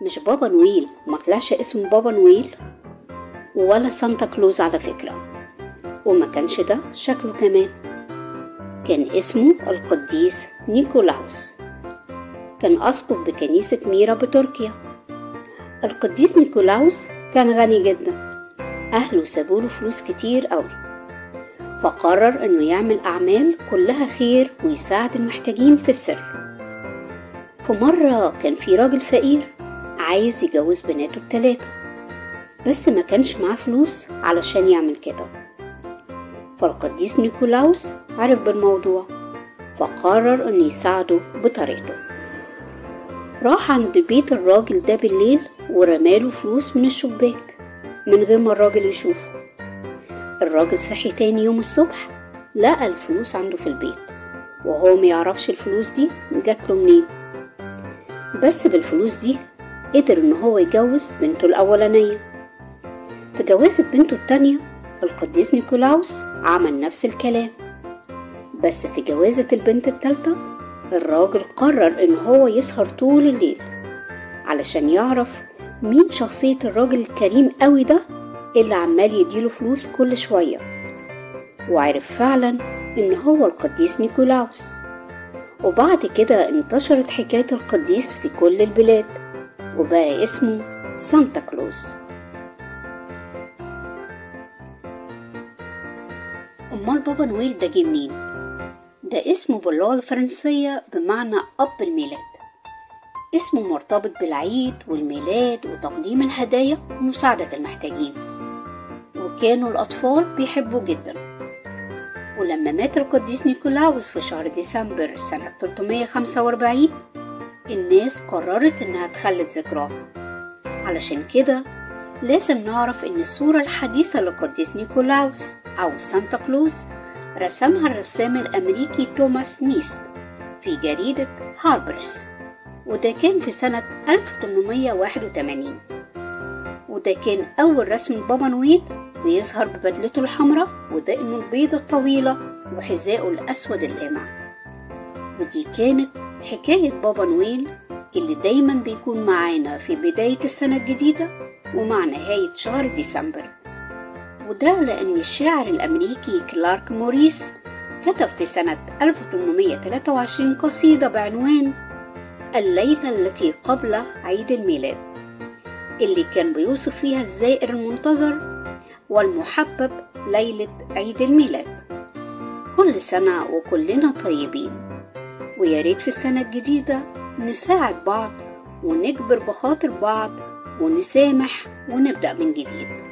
مش بابا نويل، ما طلعش اسمه بابا نويل ولا سانتا كلوز على فكرة، وما كانش ده شكله كمان. كان اسمه القديس نيكولاوس، كان أسقف بكنيسة ميرا بتركيا. القديس نيكولاوس كان غني جدا، أهله سابوله فلوس كتير قوي، فقرر إنه يعمل أعمال كلها خير ويساعد المحتاجين في السر. في مرة كان في راجل فقير عايز يجوز بناته ال3، بس ما كانش معاه فلوس علشان يعمل كده. فالقديس نيكولاوس عرف بالموضوع، فقرر إنه يساعده بطريقته. راح عند بيت الراجل ده بالليل ورماله فلوس من الشباك من غير ما الراجل يشوفه. الراجل صحي تاني يوم الصبح لقى الفلوس عنده في البيت، وهو ميعرفش الفلوس دي جاتله منين. بس بالفلوس دي قدر إن هو يجوز بنته الأولانية. في جوازة بنته التانية القديس نيكولاوس عمل نفس الكلام، بس في جوازة البنت التالتة الراجل قرر إن هو يسهر طول الليل علشان يعرف مين شخصية الراجل الكريم قوي ده اللي عمال يديله فلوس كل شوية، وعرف فعلا إن هو القديس نيكولاوس. وبعد كده انتشرت حكاية القديس في كل البلاد، وبقى اسمه سانتا كلوز. أمال بابا نويل ده جه منين؟ ده اسمه باللغة الفرنسية بمعنى أب الميلاد، اسمه مرتبط بالعيد والميلاد وتقديم الهدايا ومساعدة المحتاجين، وكانوا الأطفال بيحبوه جدا. ولما مات القديس نيكولاوس في شهر ديسمبر سنة 345 الناس قررت إنها تخلد ذكراه. علشان كده لازم نعرف إن الصورة الحديثة للقديس نيكولاوس أو سانتا كلوز رسمها الرسام الأمريكي توماس نيست في جريدة هاربرس، وده كان في سنة 1881. وده كان أول رسم لبابا نويل، بيظهر ببدلته الحمراء ودقنه البيضة الطويلة وحذائه الأسود اللامع. ودي كانت حكاية بابا نويل اللي دايما بيكون معانا في بداية السنة الجديدة ومع نهاية شهر ديسمبر. وده لأن الشاعر الأمريكي كلارك موريس كتب في سنة 1823 قصيدة بعنوان الليلة التي قبل عيد الميلاد، اللي كان بيوصف فيها الزائر المنتظر والمحبب ليلة عيد الميلاد. كل سنة وكلنا طيبين، وياريت في السنة الجديدة نساعد بعض ونجبر بخاطر بعض ونسامح ونبدأ من جديد.